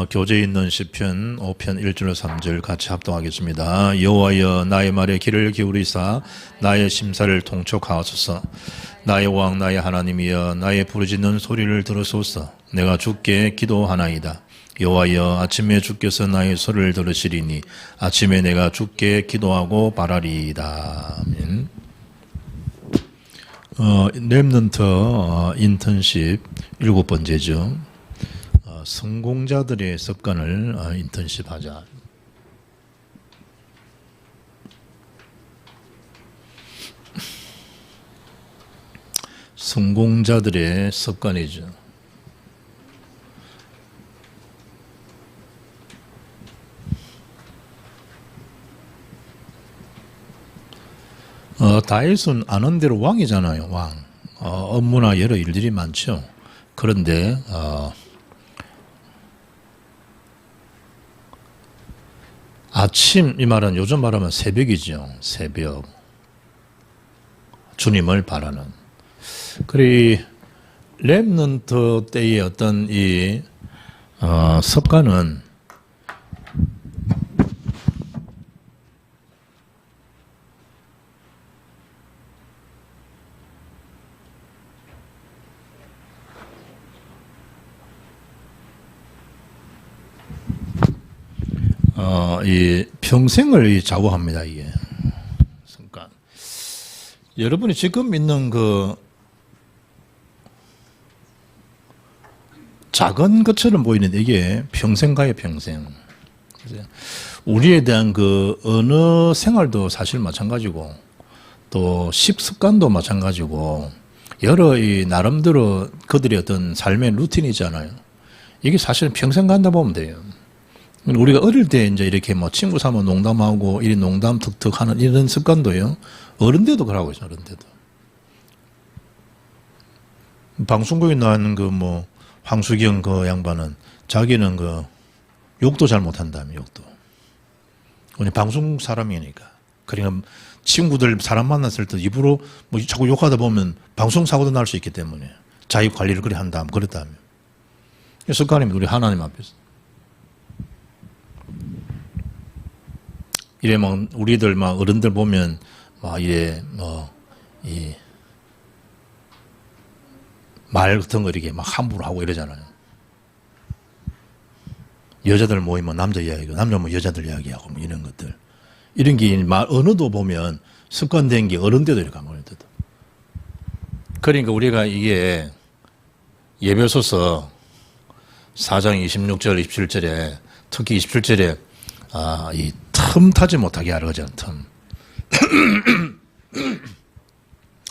교재에 있는 시편 5편 1절 3절 같이 합동하겠습니다. 여호와여 나의 말에 귀를 기울이사 나의 심사를 통촉하소서. 나의 왕 나의 하나님이여 나의 부르짖는 소리를 들으소서. 내가 주께 기도하나이다. 여호와여 아침에 주께서 나의 소리를 들으시리니 아침에 내가 주께 기도하고 바라리이다. 아멘. 렘넌트 인턴십 7번째죠. 성공자들의 습관을 인턴십 하자. 성공자들의 습관이죠. 다윗은 아는 대로 왕이잖아요. 왕. 업무나 여러 일들이 많죠. 그런데 아침, 이 말은 요즘 말하면 새벽이죠. 새벽. 주님을 바라는. 그리 렘넌트 때의 어떤 이 습관은 이 평생을 좌우합니다. 이게 습관. 여러분이 지금 있는 그 작은 것처럼 보이는데 이게 평생가요, 평생. 우리에 대한 그 언어 생활도 사실 마찬가지고 또 식습관도 마찬가지고 여러 이 나름대로 그들의 어떤 삶의 루틴이잖아요. 이게 사실 평생 간다 보면 돼요. 우리가 어릴 때 이제 이렇게 뭐 친구 삼아 농담하고 이 농담 툭툭 하는 이런 습관도요. 어른 때도 그러고 있어요. 어른 때도. 방송국에 나왔는 그 뭐 황수경 그 양반은 자기는 그 욕도 잘 못한다며 욕도. 우리 방송 사람이니까. 그러니까 친구들 사람 만났을 때 입으로 뭐 자꾸 욕하다 보면 방송 사고도 날 수 있기 때문에 자기 관리를 그래 한다면 그랬다며. 습관입니다. 우리 하나님 앞에서. 이래 막 우리들 막 어른들 보면 막 이래 이 말 같은 거 이렇게 막 함부로 하고 이러잖아요. 여자들 모이면 남자 이야기고 남자 모이면 여자들 이야기하고 뭐 이런 것들. 이런 게 말 언어도 보면 습관된 게 어른 때도 이렇게 한 거예요. 그러니까 우리가 이게 예배소서 4장 26절 27절에 특히 27절에 이 틈 타지 못하게 하라 그러잖아. 틈.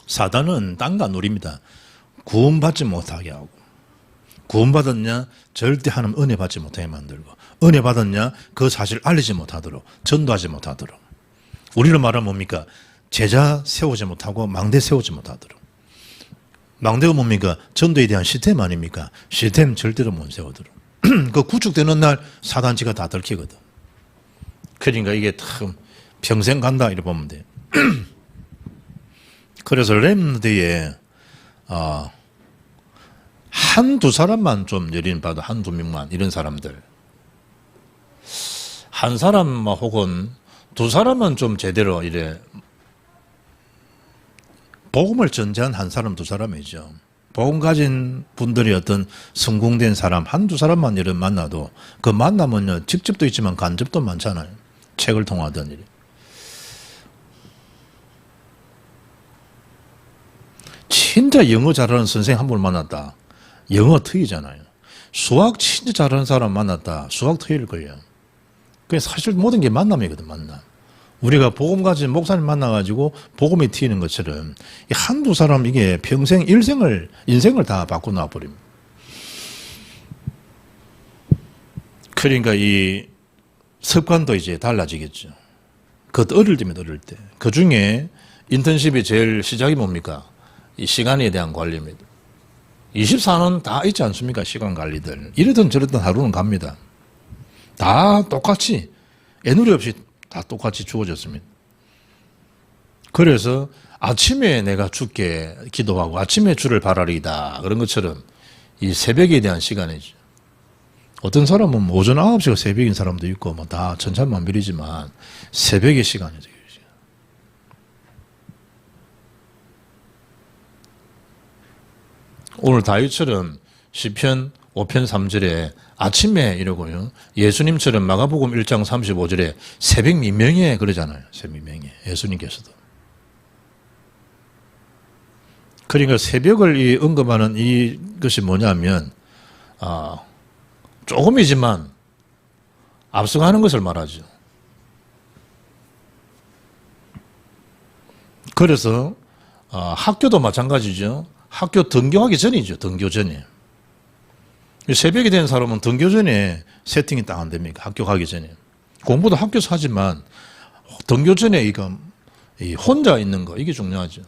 사단은 딴 거 안 노립니다. 구원받지 못하게 하고 구원받았냐 절대 하나님 은혜 받지 못하게 만들고 은혜 받았냐 그 사실 알리지 못하도록 전도하지 못하도록 우리로 말하면 뭡니까? 제자 세우지 못하고 망대 세우지 못하도록 망대가 뭡니까? 전도에 대한 시스템 아닙니까? 시스템 절대로 못 세우도록 그 구축되는 날 사단지가 다 들키거든. 그러니까 이게 참 평생 간다 이렇게 보면 돼. 그래서 렘넌트에 한두 사람만 좀 예린 봐도 한두 명만 이런 사람들 한 사람 혹은 두 사람은 좀 제대로 이래 복음을 전제한 한 사람 두 사람이죠. 복음 가진 분들이 어떤 성공된 사람 한두 사람만 이런 만나도 그 만나면요 직접도 있지만 간접도 많잖아요. 책을 통하던 일이. 진짜 영어 잘하는 선생님 한 분 만났다. 영어 틀리잖아요. 수학 진짜 잘하는 사람 만났다. 수학 틀릴 거예요. 그게 사실 모든 게 만남이거든, 만남. 우리가 복음 가진 목사님 만나가지고 복음이 튀는 것처럼 한두 사람 이게 평생 인생을 다 바꿔 놔버립니다. 그러니까 이 습관도 이제 달라지겠죠. 그것도 어릴 때면 어릴 때. 그 중에 인턴십이 제일 시작이 뭡니까? 이 시간에 대한 관리입니다. 24는 다 있지 않습니까? 시간 관리들. 이러든 저러든 하루는 갑니다. 다 똑같이, 애누리 없이 다 똑같이 주어졌습니다. 그래서 아침에 내가 주께 기도하고 아침에 주를 바라리다. 그런 것처럼 이 새벽에 대한 시간이죠. 어떤 사람은 뭐 오전 9시가 새벽인 사람도 있고 뭐 다 천차만별이지만 새벽의 시간이죠. 오늘 다윗처럼 시편 5편 3절에 아침에 이러고요. 예수님처럼 마가복음 1장 35절에 새벽 미명에 그러잖아요. 새벽 미명에 예수님께서도. 그러니까 새벽을 언급하는 이것이 뭐냐면 조금이지만 앞서가는 것을 말하죠. 그래서 학교도 마찬가지죠. 학교 등교하기 전이죠. 등교 전에. 새벽이 된 사람은 등교 전에 세팅이 딱 안 됩니까? 학교 가기 전에. 공부도 학교에서 하지만 등교 전에 혼자 있는 거 이게 중요하죠.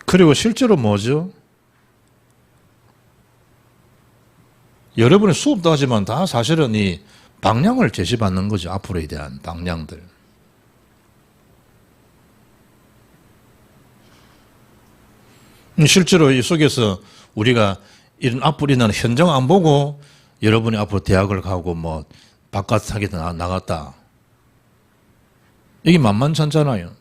그리고 실제로 뭐죠? 여러분이 수업도 하지만 다 사실은 이 방향을 제시받는 거죠. 앞으로에 대한 방향들. 실제로 이 속에서 우리가 이런 앞으로 있는 현장 안 보고 여러분이 앞으로 대학을 가고 뭐 바깥에 나갔다. 이게 만만찮잖아요.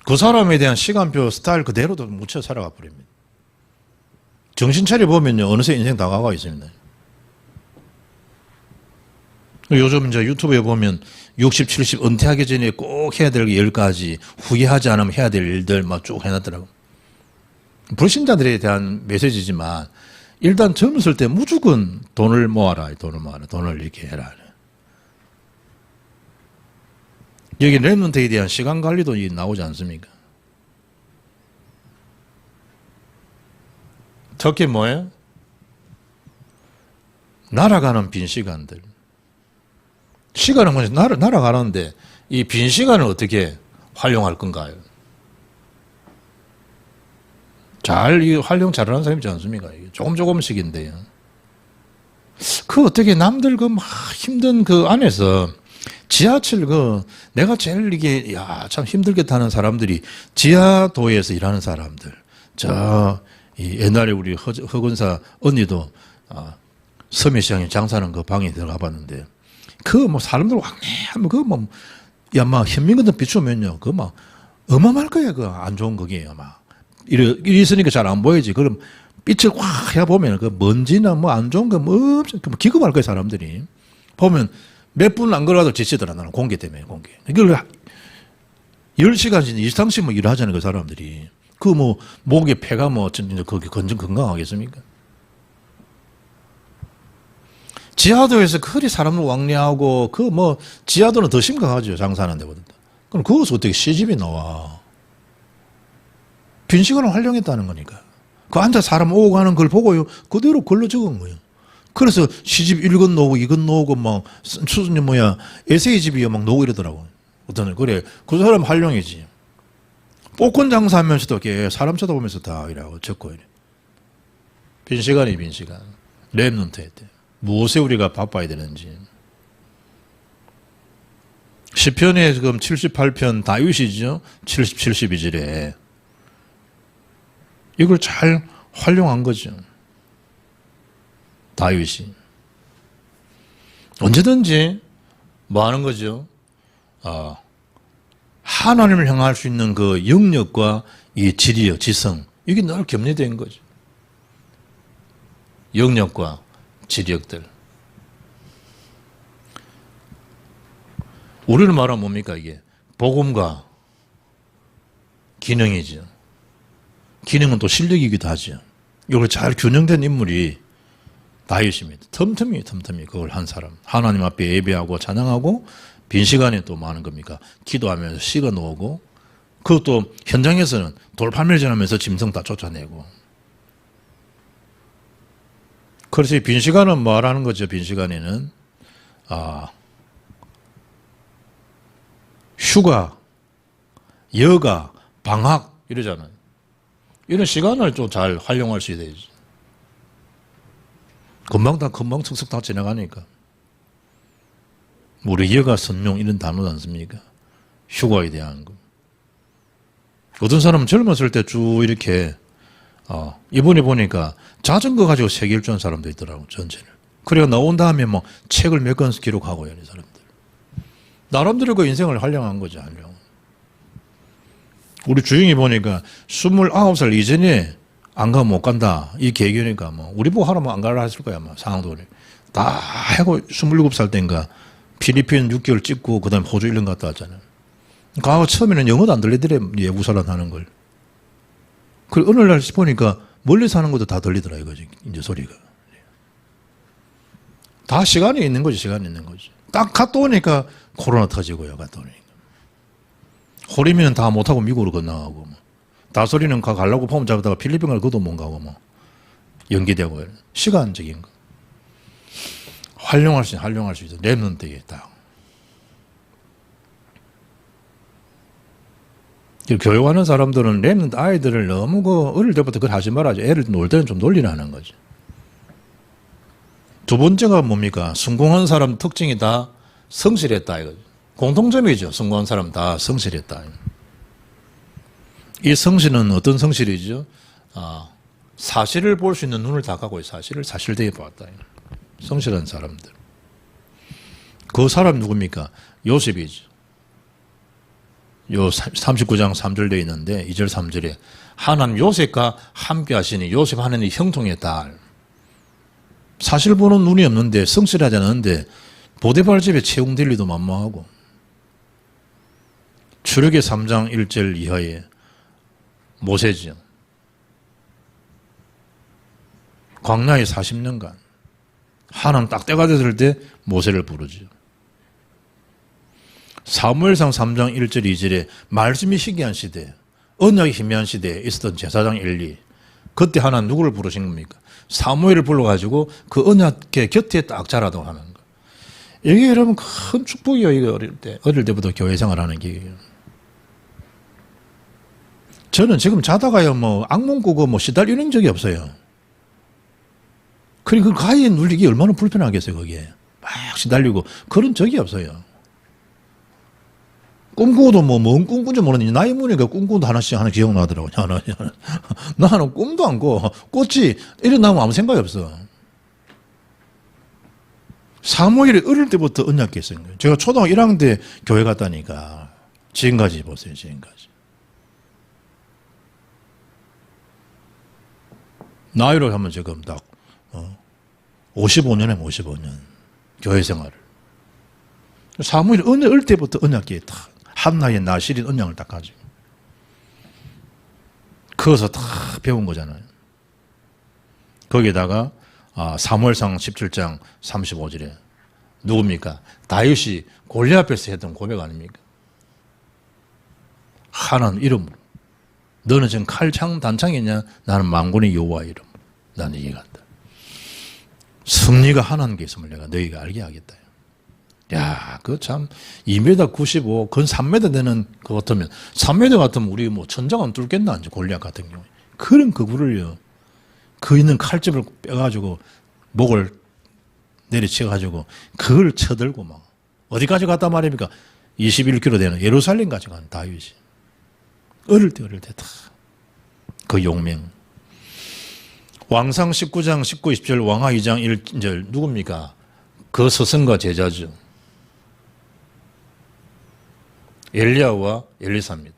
그 사람에 대한 시간표 스타일 그대로도 묻혀 살아가 버립니다. 정신 차려 보면요. 어느새 인생 다 가고 있습니다. 요즘 이제 유튜브에 보면 60, 70 은퇴하기 전에 꼭 해야 될 10가지, 후회하지 않으면 해야 될 일들 막 쭉 해놨더라고. 불신자들에 대한 메시지지만 일단 젊었을 때 무조건 돈을 모아라, 돈을 이렇게 해라. 여기 렘넌트에 대한 시간 관리도 나오지 않습니까? 특히 뭐예요? 날아가는 빈 시간들. 시간은 그냥 날아가는데 이 빈 시간을 어떻게 활용할 건가요? 활용 잘하는 사람이 있지 않습니까? 조금씩인데요. 어떻게 남들 막 힘든 안에서 지하철 내가 제일 참 힘들게 타는 사람들이 지하도에서 일하는 사람들. 옛날에 우리 허건사 언니도 섬해시장에 장사하는 그 방에 들어가 봤는데 사람들 왕래하면 현민 같은 비추면요. 어마어마할 거예요. 안 좋은 거기에요. 있으니까 잘 안 보이지. 그럼 빛을 확 해보면 먼지나 안 좋은 거 엄청 기겁할 거예요. 사람들이. 보면 몇 분 안 걸어도 지치더라. 나는 공기 때문에, 공기. 이걸 10시간씩 이상씩 일을 하잖아요. 그 사람들이. 목에 폐가 거기 건강하겠습니까? 지하도에서 그리 사람을 왕래하고, 지하도는 더 심각하죠. 장사하는 데보다. 그럼 그것을 어떻게 시집이 나와? 빈 시간을 활용했다는 거니까. 앉아 사람 오고 가는 걸 보고요. 그대로 글로 적은 거예요. 그래서 시집 1권 나오고 2권 나오고 에세이집이 나오고 이러더라고. 그래. 그 사람 활용이지. 복권 장사하면서도 사람 쳐다보면서 다 이라고 적고 이래. 빈 시간이 빈 시간. 렘넌트 했대. 무엇에 우리가 바빠야 되는지. 시편에 지금 78편 다윗이죠. 70, 72절에. 이걸 잘 활용한 거죠. 다윗이. 언제든지 하는 거죠? 하나님을 향할 수 있는 그 영역과 이 지리역, 지성. 이게 늘 겹려된 거죠. 영역과 지력들. 우리는 말하면 뭡니까 이게? 복음과 기능이죠. 기능은 또 실력이기도 하죠. 이걸 잘 균형된 인물이 다윗입니다. 틈틈이 그걸 한 사람. 하나님 앞에 예배하고 찬양하고 빈 시간에 또 뭐 하는 겁니까? 기도하면서 시가 놓고 그것도 현장에서는 돌팔매전하면서 짐승 다 쫓아내고. 그래서 빈 시간은 뭐 하라는 거죠? 빈 시간에는 휴가, 여가, 방학 이러잖아요. 이런 시간을 좀 잘 활용할 수 있어야지. 금방 척척 다 지나가니까. 우리 여가, 선용 이런 단어도 않습니까? 휴가에 대한 거. 어떤 사람은 젊었을 때 쭉 이렇게 이번에 보니까 자전거 가지고 세계 일주한 사람도 있더라고, 전체를. 그래가 나온 다음에 뭐 책을 몇 권 기록하고요, 이 사람들. 나름대로 그 인생을 활용한 거죠, 활용. 우리 주영이 보니까 29살 이전에 안 가면 못 간다. 이 계획이니까 뭐, 우리 보고 하라면 안 가라 했을 거야, 아마, 상황도. 다 하고 27살 때인가 필리핀 6개월 찍고 그 다음에 호주 1년 갔다 왔잖아요. 그러니까 처음에는 영어도 안 들리더래, 외국사람 하는 걸. 그 어느 날 보니까 멀리 사는 것도 다 들리더라, 이거지, 이제 소리가. 다 시간이 있는 거지, 시간이 있는 거지. 딱 갔다 오니까 코로나 터지고요, 갔다 오니까. 호리면 다 못하고 미국으로 건너가고, 뭐. 다소리는 가려고 폼 잡다가 필리핀 갈 그도 못 가고, 뭐. 연기되고, 시간적인 거. 활용할 수 있어. 랩런트에 딱. 교육하는 사람들은 랩런트 아이들을 너무 어릴 때부터 그걸 하지 말아야지. 애를 놀 때는 좀 놀리라는 거지. 두 번째가 뭡니까? 성공한 사람 특징이 다 성실했다, 이거죠. 공통점이죠. 성공한 사람 다 성실했다. 이 성실은 어떤 성실이죠? 사실을 볼 수 있는 눈을 다 갖고 사실을 사실되게 보았다. 성실한 사람들. 그 사람 누굽니까? 요셉이죠. 요 39장 3절 되어 있는데 2절 3절에 하나님 요셉과 함께 하시니 요셉 하나님의 형통의 딸. 사실 보는 눈이 없는데 성실하지 않은데 보디발 집에 채용될 리도 만무하고 출애굽기 3장 1절 이하에 모세죠. 광야에 40년간 하나님 딱 때가 됐을 때 모세를 부르죠. 사무엘상 3장 1절 2절에 말씀이 희귀한 시대, 언약이 희미한 시대에 있었던 제사장 엘리. 그때 하나님 누구를 부르신 겁니까? 사무엘을 불러가지고 그 언약의 곁에 딱 자라도록 하는 거. 이게 여러분 큰 축복이에요. 이거 어릴 때부터 교회 생활하는 게. 저는 지금 자다가요, 뭐 악몽 꾸고 뭐 시달리는 적이 없어요. 그러니까 그 가위에 눌리기 얼마나 불편하겠어요, 거기에. 막 시달리고. 그런 적이 없어요. 꿈꾸고도 뭔 꿈꾼지 모르는데, 나이 먹으니까 꿈꾸도 하나씩 기억나더라고요. 나는 꿈도 안 꿔. 꿨지. 일어나면 아무 생각이 없어. 사무엘이 어릴 때부터 언약계 쓴 거예요. 제가 초등학교 1학년 때 교회 갔다니까. 지금까지 보세요, 지금까지. 나이로 하면 지금 딱, 55년에 55년. 교회 생활을. 사무엘이 어릴 때부터 언약계에 딱, 한나의 나실인 언약을 딱 가지고. 그어서 다 배운 거잖아요. 거기에다가, 사무엘상 17장 35절에 누굽니까? 다윗이 골리앗 앞에서 했던 고백 아닙니까? 하나님 이름으로. 너는 지금 칼창 단창이냐? 나는 만군의 여호와의 이름으로. 나는 얘기한다. 승리가 하나님께 있음을 내가 너희가 알게 하겠다. 야, 그 참 2m 95, 건 3m 되는 것 같으면 3m 같으면 우리 뭐 천장은 뚫겠나 이제 골리앗 같은 경우에. 그런 그구를요. 그 있는 칼집을 빼가지고 목을 내리쳐가지고 그걸 쳐들고 막 어디까지 갔단 말입니까? 21km 되는 예루살렘까지 간 다윗이. 어릴 때 다 그 용맹. 왕상 19장 19, 20절 왕하 2장 1절 누굽니까? 그 스승과 제자죠. 엘리야와 엘리사입니다.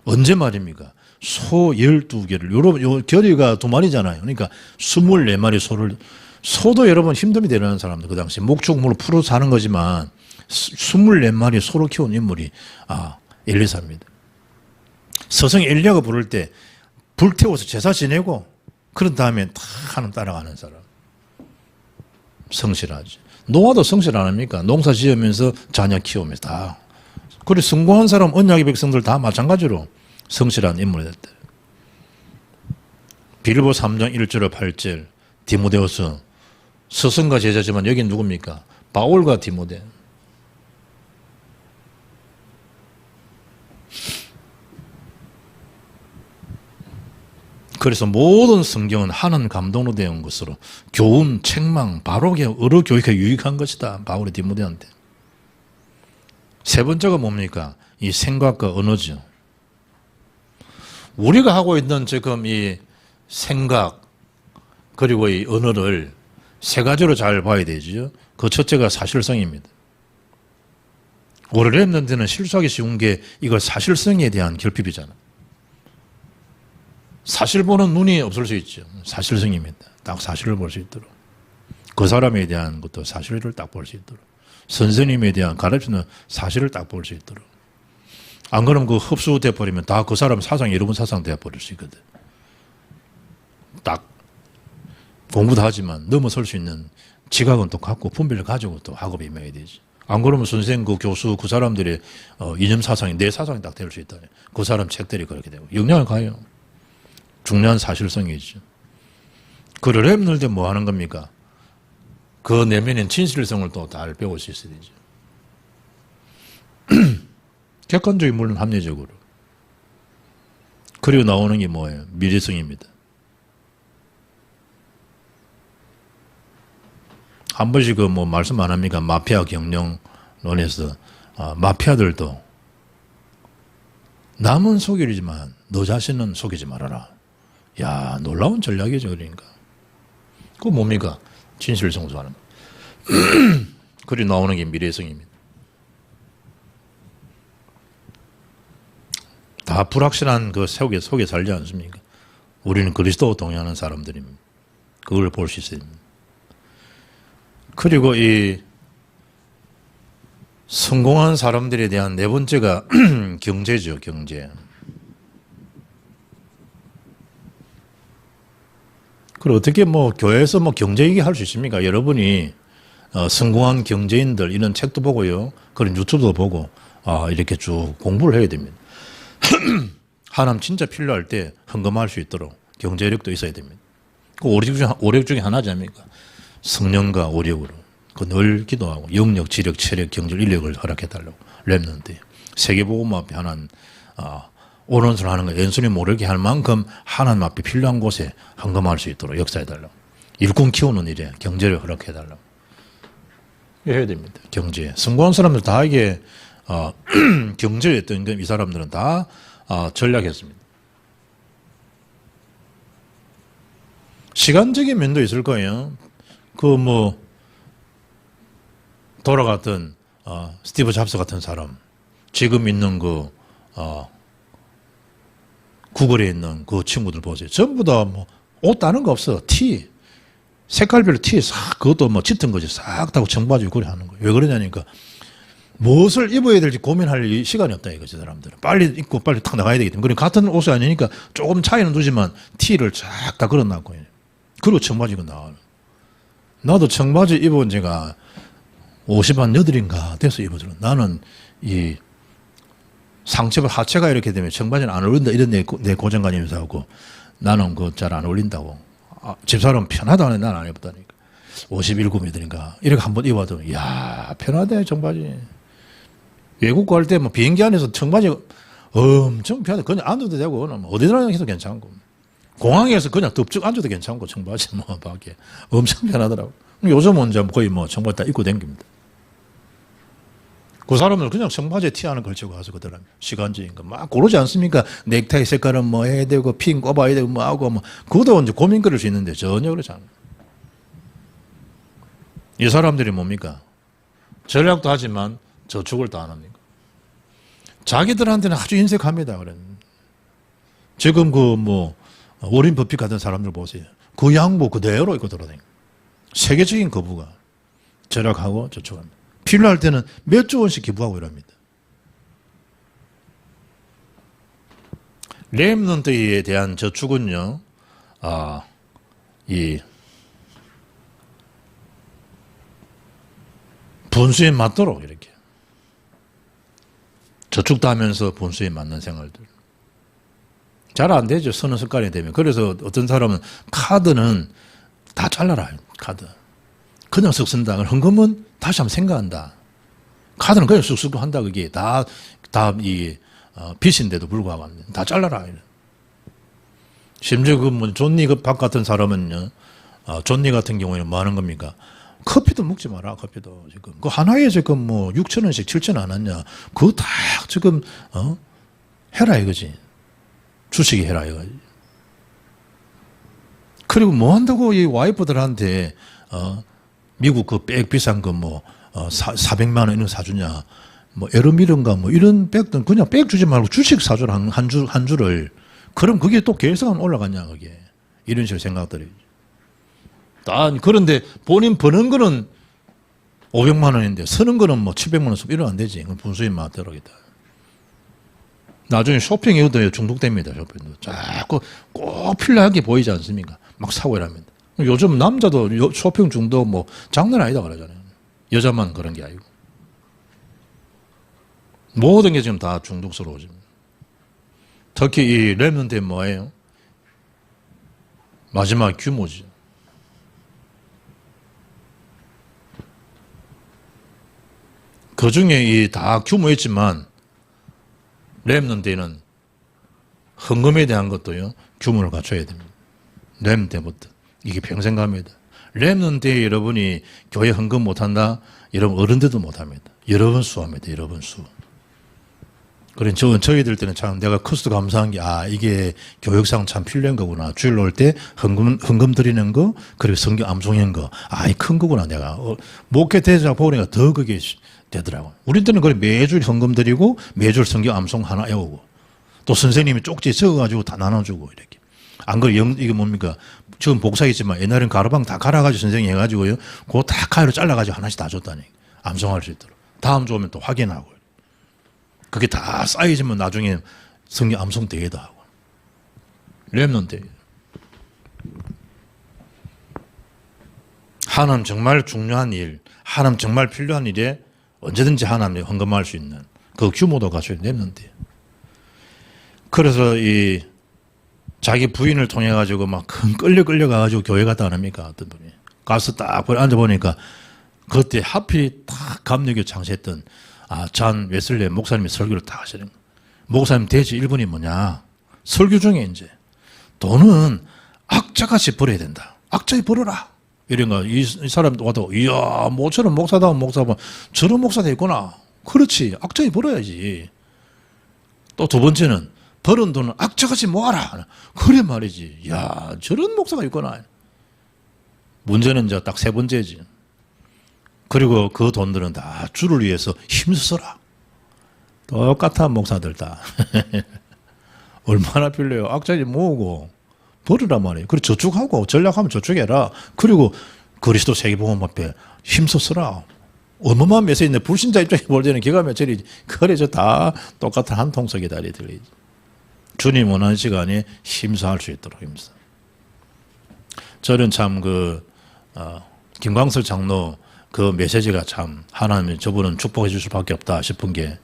언제 말입니까? 소 12개를, 여러분, 요 결의가 2마리잖아요. 그러니까 24마리 소를, 소도 여러분 힘듦이 되는 사람들, 그 당시 목축물을 풀어 사는 거지만 24마리 소를 키운 인물이, 엘리사입니다. 스승 엘리야가 부를 때 불태워서 제사 지내고, 그런 다음에 다 하나님 따라가는 사람. 성실하지. 노아도 성실 안 합니까? 농사 지으면서 자녀 키우면서 다. 그래, 성공한 사람, 언약의 백성들 다 마찬가지로 성실한 인물이 됐대. 빌보 3장 1절과 8절, 디모데후서, 스승과 제자지만 여긴 누굽니까? 바울과 디모데. 그래서 모든 성경은 하나님 감동으로 되어 온 것으로 교훈, 책망, 바로게 어로 교육에 유익한 것이다. 바울이 디모데한테. 세 번째가 뭡니까? 이 생각과 언어죠. 우리가 하고 있는 지금 이 생각, 그리고 이 언어를 세 가지로 잘 봐야 되죠. 그 첫째가 사실성입니다. 오래를 했는데는 실수하기 쉬운 게 이거 사실성에 대한 결핍이잖아. 사실 보는 눈이 없을 수 있죠. 사실성입니다. 딱 사실을 볼 수 있도록. 그 사람에 대한 것도 사실을 딱 볼 수 있도록. 선생님에 대한 가르치는 사실을 딱 볼 수 있도록. 안 그러면 그 흡수돼 버리면 다 그 사람 사상이 여러분 사상 돼 버릴 수 있거든. 딱 공부도 하지만 넘어설 수 있는 지각은 또 갖고 분별을 가지고 또 학업에 임해야 되지. 안 그러면 선생, 그 교수, 그 사람들의 이념 사상이 내 사상이 딱 될 수 있다. 그 사람 책들이 그렇게 되고 영향을 가요. 중요한 사실성이죠. 그를 랩널 때 뭐 하는 겁니까? 그 내면의 진실성을 또 잘 배울 수 있어야 되죠. 객관적인 물론 합리적으로. 그리고 나오는 게 뭐예요? 미래성입니다. 한 번씩 그 뭐 말씀 안 합니까? 마피아 경영론에서 마피아들도 남은 속이지만 너 자신은 속이지 말아라. 야, 놀라운 전략이죠. 그러니까. 그거 뭡니까? 진실성수하는 거. 그리고 나오는 게 미래성입니다. 다 불확실한 그 속에 살지 않습니까? 우리는 그리스도 동의하는 사람들입니다. 그걸 볼 수 있어야 됩니다. 그리고 이 성공한 사람들에 대한 네 번째가 경제죠, 경제. 그리고 어떻게 뭐 교회에서 뭐 경제 얘기할 수 있습니까? 여러분이 성공한 경제인들 이런 책도 보고요, 그런 유튜브도 보고 이렇게 쭉 공부를 해야 됩니다. 하나님 진짜 필요할 때 헌금할 수 있도록 경제력도 있어야 됩니다. 그 오력 중에 하나지 않습니까? 성령과 오력으로 그 늘 기도하고 영력, 지력, 체력, 경제, 인력을 허락해달라고 랩런트 세계복음 앞에 하나님 오른손 하는 거 왼손이 모르게 할 만큼 하나님 앞에 필요한 곳에 헌금할 수 있도록 역사해달라고. 일꾼 키우는 일에 경제를 허락해달라고 해야 됩니다. 경제. 성공한 사람들 다 이게 경제였던 이 사람들은 다 전략했습니다. 시간적인 면도 있을 거예요. 그 뭐 돌아갔던 스티브 잡스 같은 사람, 지금 있는 그 구글에 있는 그 친구들 보세요. 전부 다 뭐 옷 다른 거 없어. 티 색깔별로 티 싹 그것도 뭐 짙은 거지 싹 다고 청바지 그래 하는 거예요. 왜 그러냐니까 무엇을 입어야 될지 고민할 시간이 없다 이거지. 사람들은 빨리 입고 빨리 탁 나가야 되기 때문에. 그리고 같은 옷이 아니니까 조금 차이는 두지만 티를 쫙 다 걸어놨고 그리고 청바지가 나와요. 나도 청바지 입은 지가 58인가 돼서 입어들어. 나는 이 상체가 하체가 이렇게 되면 청바지는 안 어울린다 이런 내 고정관념에서 하고 나는 그거 잘 안 어울린다고. 집사람 편하다는 난 안 입었다니까. 57인가 이렇게 한번 입어도 이야 편하대 청바지. 외국 갈 때 뭐 비행기 안에서 청바지 엄청 편하대. 그냥 앉아도 되고 어디나 해도 괜찮고 공항에서 그냥 덥죽 앉아도 괜찮고 청바지 뭐 밖에 엄청 편하더라고. 요즘은 이제 거의 뭐 청바지 다 입고 다닙니다. 그 사람은 그냥 청바지에 티 하나 걸치고 가서 그더라. 시간적인 거 막 고르지 않습니까? 넥타이 색깔은 뭐 해야 되고 핀 꼽아야 되고 뭐 하고 뭐 그것도 이제 고민 거릴 수 있는데 전혀 그렇지 않아요. 이 사람들이 뭡니까? 전략도 하지만 저축을 다 안 합니까? 자기들한테는 아주 인색합니다. 그래. 지금 그 뭐 워린 버핏 같은 사람들 보세요. 그 양보 그대로 입고 돌아다니고 세계적인 거부가 절약하고 저축합니다. 필요할 때는 몇 조 원씩 기부하고 이럽니다. 렘넌트에 대한 저축은요, 이 분수에 맞도록 이렇게 저축도 하면서 분수에 맞는 생활들. 잘 안 되죠. 서너 습관이 되면. 그래서 어떤 사람은 카드는 다 잘라라. 카드. 그냥 쓱 쓴다. 헌금은 다시 한번 생각한다. 카드는 그냥 쓱쓱 한다. 그게 빚인데도 불구하고 다 잘라라. 심지어 그 뭐 존니 박 같은 사람은요, 존니 같은 경우에는 뭐 하는 겁니까? 커피도 먹지 마라. 커피도 지금 그 하나에 지금 뭐 6,000원씩 7,000원 안 왔냐? 그거 다 지금 해라 이거지. 주식이 해라 이거지. 그리고 뭐 한다고 이 와이프들한테 미국 그 백 비싼 거 뭐 400만 원 이런 거 사주냐, 뭐 에르미른가 뭐 이런 백들 그냥 백 주지 말고 주식 사주라 한 줄을. 그럼 그게 또 계산은 올라갔냐 그게. 이런 식으로 생각들이. 그런데 본인 버는 거는 500만 원인데 쓰는 거는 뭐 700만 원 쓰면 이러면 안 되지. 그건 분수인 맛대로겠다. 나중에 쇼핑 이것도 중독됩니다. 쇼핑도 자꾸 꼭 필요하게 보이지 않습니까? 막 사고 이랍니다. 요즘 남자도 쇼핑 중독 뭐 장난 아니다 그러잖아요. 여자만 그런 게 아니고 모든 게 지금 다 중독스러워집니다. 특히 이 랩런트 뭐예요? 마지막 규모지. 그 중에 이 다 규모였지만 랩런트는 헌금에 대한 것도요 규모를 갖춰야 됩니다. 랩런트부터 이게 평생 갑니다. 랩런트에 여러분이 교회 헌금 못한다, 여러분 어른들도 못합니다. 여러 번 수합니다. 여러 번 수. 그래 저희들 때는 참 내가 커스도 감사한 게 이게 교육상 참 필요한 거구나. 주일 올 때 헌금 드리는 거, 그리고 성경 암송한 거, 이 큰 거구나. 내가 목회 대자 보니까 더 그게 되더라고. 우리 때는 그래 매주일 헌금 드리고 매주일 성경 암송 하나 외우고 또 선생님이 쪽지 적어가지고 다 나눠주고 이렇게. 안 그래 이게 뭡니까? 지금 복사했지만 옛날엔 가로방 다 갈아가지고 선생님이 해가지고요. 그거 다 가위로 잘라가지고 하나씩 다 줬다니. 암송할 수 있도록. 다음 주 오면 또 확인하고. 그게 다 쌓이지면 나중에 성경 암송 대회도 하고. 랩런트. 하나님 정말 중요한 일, 하나님 정말 필요한 일에 언제든지 하나님이 헌금할 수 있는 그 규모도 갖춰야 랩런트. 그래서 이 자기 부인을 통해 가지고 막 끌려 가지고 교회 갔다 안 합니까? 어떤 분이 가서 딱 앉아 보니까 그때 하필 딱 감리교 창시했던 잔 웨슬리 목사님이 설교를 딱 하시는 거예요. 목사님 대지 1분이 뭐냐? 설교 중에 이제 돈은 악자같이 벌어야 된다. 악자에 벌어라. 이런 거. 이 사람 와도 이야 모처럼 목사다운 목사면 저런 목사도 있구나. 그렇지. 악자에 벌어야지. 또 두 번째는 벌은 돈은 악자같이 모아라. 그래 말이지. 야 저런 목사가 있구나. 문제는 이제 딱 세 번째지. 그리고 그 돈들은 다 주를 위해서 힘써라. 똑같아 목사들 다. 얼마나 필요해요. 악자지 모으고 버리란 말이에요. 그리고 저축하고 전략하면 저축해라. 그리고 그리스도 세계복음 앞에 힘써라. 어마어마한 메시지인데 불신자 입장에 볼 때는 기가 막히지. 그래 저 다 똑같은 한 통속이다. 들리지. 주님 원하는 시간에 힘써할 수 있도록 힘써. 저는 참 김광석 장로 그 메시지가 참 하나님이 저분은 축복해 줄 수밖에 없다 싶은 게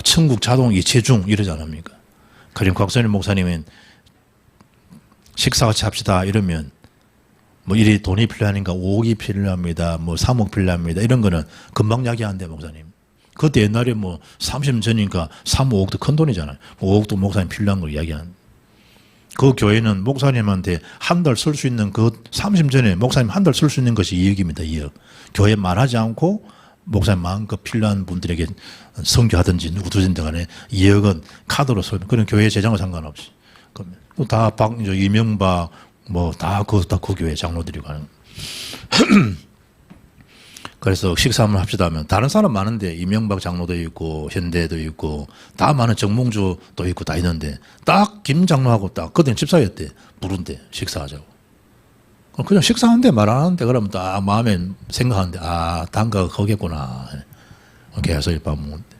천국 자동 이체중 이러지 않습니까? 그림 곽선일 목사님은 식사 같이 합시다 이러면 뭐 이리 돈이 필요하니까 5억이 필요합니다. 뭐 3억 필요합니다. 이런 거는 금방 이야기한대 목사님. 그때 옛날에 뭐 30년 전이니까 3, 5억도 큰 돈이잖아요. 5억도 목사님 필요한 걸 이야기하는. 그 교회는 목사님한테 한 달 쓸 수 있는 그 30년 전에 목사님 한 달 쓸 수 있는 것이 2억입니다. 2억. 교회 말하지 않고 목사님 마음껏 필요한 분들에게 선교하든지 누구든지 간에 2억은 카드로 쓰면 그런 교회 재정과 상관없이. 다 이명박 뭐 다 그 교회 장로들이 가는. 그래서 식사 한번 합시다 하면 다른 사람 많은데 이명박 장로도 있고 현대도 있고 다 많은 정몽주도 있고 다 있는데 딱 김 장로하고 딱 그때는 집사였대. 부른대 식사하자고. 그냥 식사하는데 말 안 하는데 그러면 딱 마음에 생각하는데 단가가 거겠구나. 계속 밥 먹는데.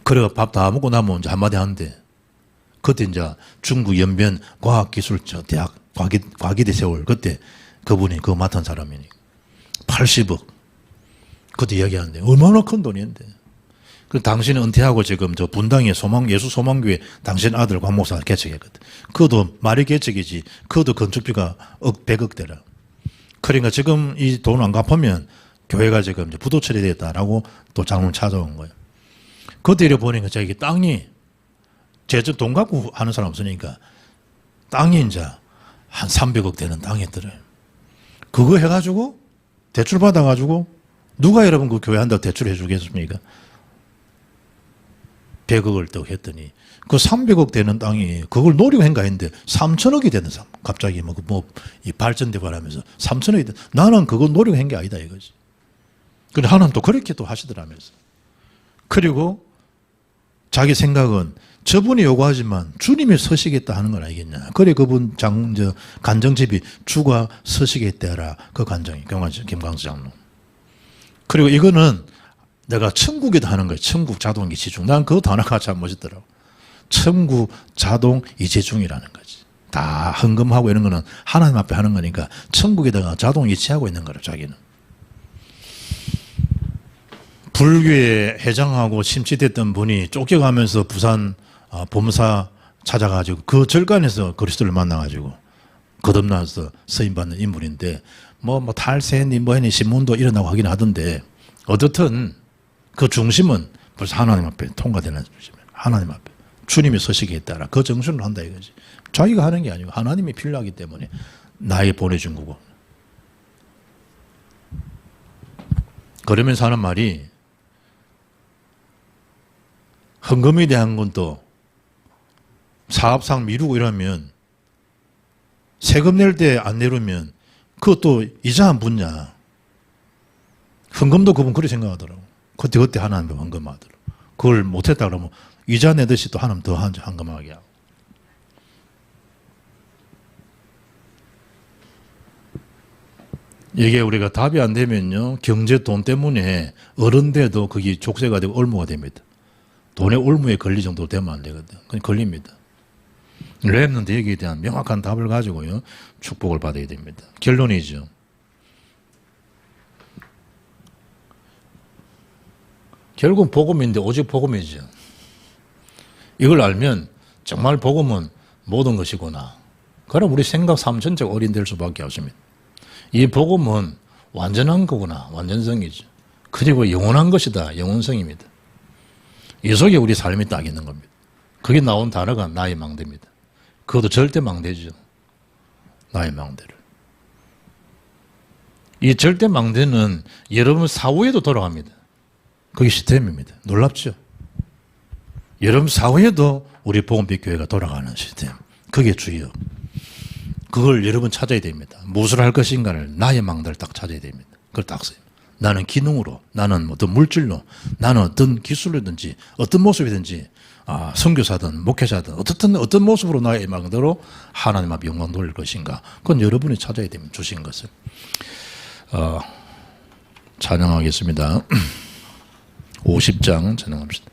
그래 밥 다 먹고 나면 이제 한마디 하는데 그때 이제 중국 연변 과학기술 대학 과기대 세월 그때 그분이 그거 맡은 사람이니 80억. 그때 이야기하는데 얼마나 큰 돈인데. 그 당신은 은퇴하고 지금 저 분당에 예수 소망교회 당신 아들 곽 목사 개척했거든. 그것도 말이 개척이지. 그것도 건축비가 100억대라. 그러니까 지금 이 돈 안 갚으면 교회가 지금 이제 부도 처리됐다라고 또 장로를 찾아온 거예요. 그때 이래 보니까 저기 땅이 제적 돈 갖고 하는 사람 없으니까 땅이 이제 한 300억 되는 땅이 있더래요. 그거 해가지고 대출 받아가지고 누가 여러분 그 교회 한다고 대출해 주겠습니까? 100억을 더 했더니 그 300억 되는 땅이 그걸 노리고 한가 했는데 3천억이 되는 삶. 갑자기 이 발전되고 하면서 3천억이 되 나는 그거 노리고 한 게 아니다 이거지. 근데 하나님 또 그렇게 또 하시더라면서. 그리고 자기 생각은 저분이 요구하지만 주님이 서시겠다 하는 건 아니겠냐. 그래 그분 간정집이 주가 서시겠다라 그 간정이 김광수 장로. 그리고 이거는 내가 천국에도 하는 거예요. 천국 자동 이체중. 난 그것도 하나가 참 멋있더라고. 천국 자동 이체중이라는 거지. 다 헌금하고 이런 거는 하나님 앞에 하는 거니까 천국에다가 자동 이체하고 있는 거라 자기는. 불교에 해장하고 심취됐던 분이 쫓겨가면서 부산 범사 찾아가지고 그 절간에서 그리스도를 만나가지고 거듭나서 서임받는 인물인데 탈세니 뭐니 신문도 일어나고 하긴 하던데 어떻든 그 중심은 벌써 하나님 앞에 통과되는 중심. 하나님 앞에 주님이 서시기에 따라 그 정신을 한다 이거지. 자기가 하는 게 아니고 하나님이 필요하기 때문에 나에게 보내준 거고. 그러면서 하는 말이 헌금에 대한 건 또 사업상 미루고 이러면 세금 낼 때 안 내려면 그것도 이자 안 붙냐. 헌금도 그분 그렇게 생각하더라고. 그때 하나님 헌금하더라고. 그걸 못했다 그러면 이자 내듯이 또 하나님 더 헌금하게 하고. 이게 우리가 답이 안 되면요. 경제 돈 때문에 어른돼도 그게 족쇄가 되고 올무가 됩니다. 돈의 올무에 걸릴 정도 되면 안 되거든. 그냥 걸립니다. 랩런트 얘기에 대한 명확한 답을 가지고요. 축복을 받아야 됩니다. 결론이죠. 결국 복음인데 오직 복음이죠. 이걸 알면 정말 복음은 모든 것이구나. 그럼 우리 생각 삶 전체가 어린될 수밖에 없습니다. 이 복음은 완전한 거구나. 완전성이죠. 그리고 영원한 것이다. 영원성입니다. 이 속에 우리 삶이 딱 있는 겁니다. 그게 나온 단어가 나의 망대입니다. 그것도 절대 망대죠. 나의 망대를. 이 절대 망대는 여러분 사후에도 돌아갑니다. 그게 시스템입니다. 놀랍죠? 여러분 사후에도 우리 복음빛 교회가 돌아가는 시스템. 그게 주요. 그걸 여러분 찾아야 됩니다. 무엇을 할 것인가를 나의 망대를 딱 찾아야 됩니다. 그걸 딱 써요. 나는 기능으로, 나는 어떤 물질로, 나는 어떤 기술이든지, 어떤 모습이든지, 선교사든 목회자든 어떤 모습으로 나의 망대로 하나님 앞에 영광 돌릴 것인가. 그건 여러분이 찾아야 됩니다. 주신 것을. 찬양하겠습니다. 50장 찬양합시다.